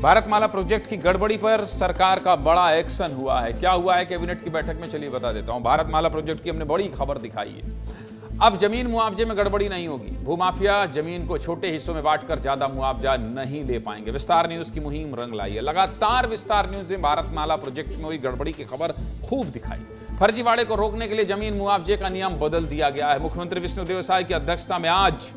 Bharatmala project की गड़बड़ी पर सरकार का बड़ा एक्शन हुआ है। क्या हुआ है कैबिनेट की बैठक में, चलिए बता देता हूं। भारतमाला प्रोजेक्ट की हमने बड़ी खबर दिखाई है। अब जमीन मुआवजे में गड़बड़ी नहीं होगी। भूमाफिया जमीन को छोटे हिस्सों में बांटकर ज्यादा मुआवजा नहीं ले पाएंगे। विस्तार न्यूज की मुहिम रंग लाई है। लगातार विस्तार न्यूज ने भारतमाला प्रोजेक्ट में हुई गड़बड़ी की खबर खूब दिखाई। फर्जीवाड़े को रोकने के लिए जमीन मुआवजे का नियम बदल दिया गया है। मुख्यमंत्री विष्णुदेव साय की अध्यक्षता में आज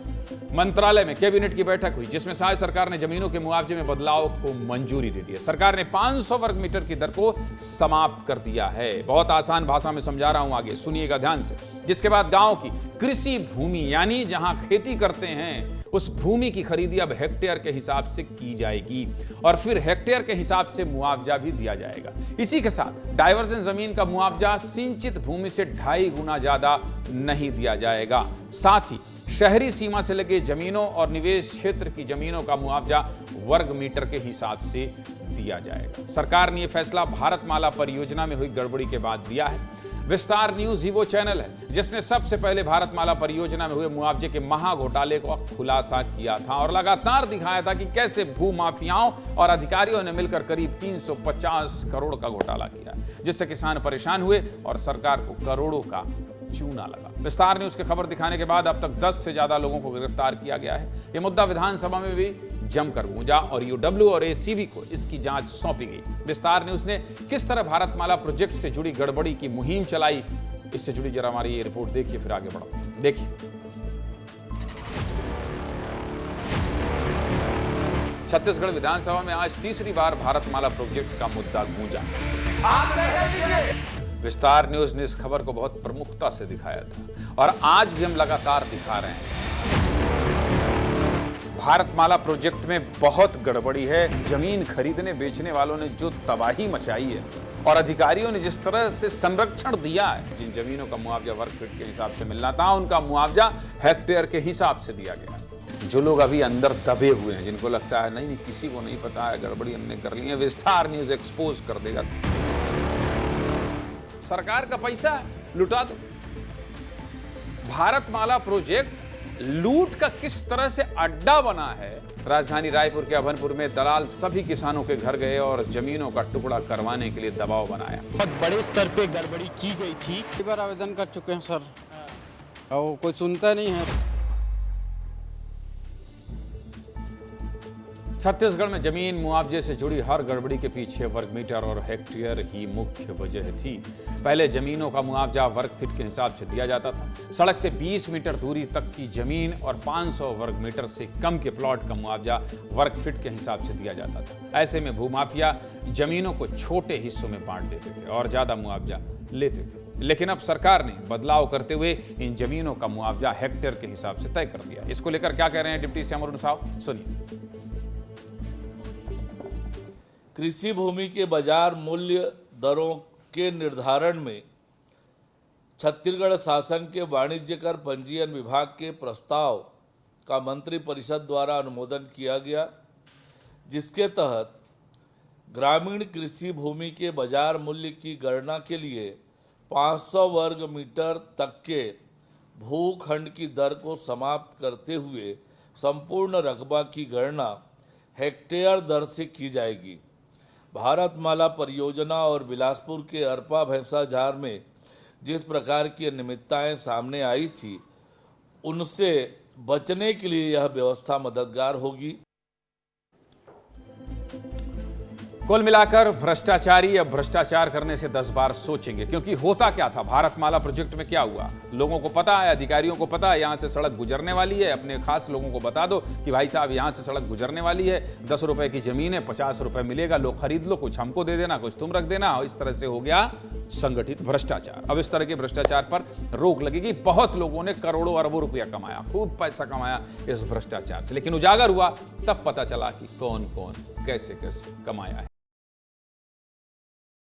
मंत्रालय में कैबिनेट की बैठक हुई, जिसमें साय सरकार ने जमीनों के मुआवजे में बदलाव को मंजूरी दे दी है। सरकार ने 500 वर्ग मीटर की दर को समाप्त कर दिया है। बहुत आसान भाषा में समझा रहा हूं, आगे सुनिएगा ध्यान से। जिसके बाद गांव की कृषि भूमि यानी जहां खेती करते हैं उस भूमि की खरीदी अब हेक्टेयर के हिसाब से की जाएगी और फिर हेक्टेयर के हिसाब से मुआवजा भी दिया जाएगा। इसी के साथ डाइवर्जन जमीन का मुआवजा सिंचित भूमि से 2.5 गुना ज्यादा नहीं दिया जाएगा। साथ ही शहरी सीमा से लगे जमीनों और निवेश क्षेत्र की जमीनों का मुआवजा वर्ग मीटर के हिसाब से दिया जाएगा। सरकार ने यह फैसला भारतमाला परियोजना में हुई गड़बड़ी के बाद दिया है। विस्तार न्यूज ही वो चैनल है जिसने सबसे पहले भारतमाला परियोजना में हुए मुआवजे के महा घोटाले को खुलासा किया था और लगातार दिखाया था कि कैसे भूमाफियाओं और अधिकारियों ने मिलकर करीब 350 करोड़ का घोटाला किया, जिससे किसान परेशान हुए और सरकार को करोड़ों का चूना लगा। विस्तार न्यूज की खबर दिखाने के बाद अब तक 10 से ज्यादा लोगों को गिरफ्तार किया गया है। यह मुद्दा विधानसभा में भी जमकर गूंजा और यूडब्ल्यू और एसीबी को इसकी जांच सौंपी गई। विस्तार न्यूज ने किस तरह भारतमाला प्रोजेक्ट से जुड़ी गड़बड़ी की मुहिम चलाई, इससे जुड़ी जरा हमारी ये रिपोर्ट देखिए, फिर आगे बढ़ो। देखिए, छत्तीसगढ़ विधानसभा में आज तीसरी बार भारतमाला प्रोजेक्ट का मुद्दा गूंजा। विस्तार न्यूज ने इस खबर को बहुत प्रमुखता से दिखाया था और आज भी हम लगातार दिखा रहे हैं। भारतमाला प्रोजेक्ट में बहुत गड़बड़ी है। जमीन खरीदने बेचने वालों ने जो तबाही मचाई है और अधिकारियों ने जिस तरह से संरक्षण दिया है, जिन जमीनों का मुआवजा वर्ग फीट के हिसाब से मिलना था उनका मुआवजा हेक्टेयर के हिसाब से दिया गया। जो लोग अभी अंदर दबे हुए हैं, जिनको लगता है नहीं किसी को नहीं पता है, गड़बड़ी हमने कर ली है, विस्तार न्यूज एक्सपोज कर देगा। सरकार का पैसा लुटा दो। भारतमाला प्रोजेक्ट लूट का किस तरह से अड्डा बना है। राजधानी रायपुर के अभनपुर में दलाल सभी किसानों के घर गए और जमीनों का टुकड़ा करवाने के लिए दबाव बनाया। बहुत बड़े स्तर पे गड़बड़ी की गई थी। कई बार आवेदन कर चुके हैं सर, और कोई सुनता नहीं है। छत्तीसगढ़ में जमीन मुआवजे से जुड़ी हर गड़बड़ी के पीछे वर्ग मीटर और हेक्टेयर ही मुख्य वजह थी। पहले जमीनों का मुआवजा वर्ग फीट के हिसाब से दिया जाता था। सड़क से 20 मीटर दूरी तक की जमीन और 500 वर्ग मीटर से कम के प्लॉट का मुआवजा वर्ग फीट के हिसाब से दिया जाता था। ऐसे में भूमाफिया जमीनों को छोटे हिस्सों में बांट देते थे और ज्यादा मुआवजा लेते थे। लेकिन अब सरकार ने बदलाव करते हुए इन जमीनों का मुआवजा हेक्टेयर के हिसाब से तय कर दिया। इसको लेकर क्या कह रहे हैं डिप्टी सीएम अरुण साव, सुनिए। कृषि भूमि के बाजार मूल्य दरों के निर्धारण में छत्तीसगढ़ शासन के वाणिज्य कर पंजीयन विभाग के प्रस्ताव का मंत्री परिषद द्वारा अनुमोदन किया गया, जिसके तहत ग्रामीण कृषि भूमि के बाजार मूल्य की गणना के लिए 500 वर्ग मीटर तक के भूखंड की दर को समाप्त करते हुए संपूर्ण रकबा की गणना हेक्टेयर दर से की जाएगी। भारतमाला परियोजना और बिलासपुर के अरपा भैंसाझार में जिस प्रकार की अनियमितताएं सामने आई थी, उनसे बचने के लिए यह व्यवस्था मददगार होगी। कुल मिलाकर भ्रष्टाचारी अब भ्रष्टाचार करने से 10 बार सोचेंगे, क्योंकि होता क्या था, भारतमाला प्रोजेक्ट में क्या हुआ, लोगों को पता है, अधिकारियों को पता है यहां से सड़क गुजरने वाली है। अपने खास लोगों को बता दो कि भाई साहब यहां से सड़क गुजरने वाली है, 10 रुपए की जमीन है, 50 रुपए मिलेगा, लो खरीद लो, कुछ हमको दे देना, कुछ तुम रख देना। और इस तरह से हो गया संगठित भ्रष्टाचार। अब इस तरह के भ्रष्टाचार पर रोक लगेगी। बहुत लोगों ने करोड़ों अरबों रुपया कमाया, खूब पैसा कमाया इस भ्रष्टाचार से, लेकिन उजागर हुआ तब पता चला कि कौन कौन कैसे कैसे कमाया है।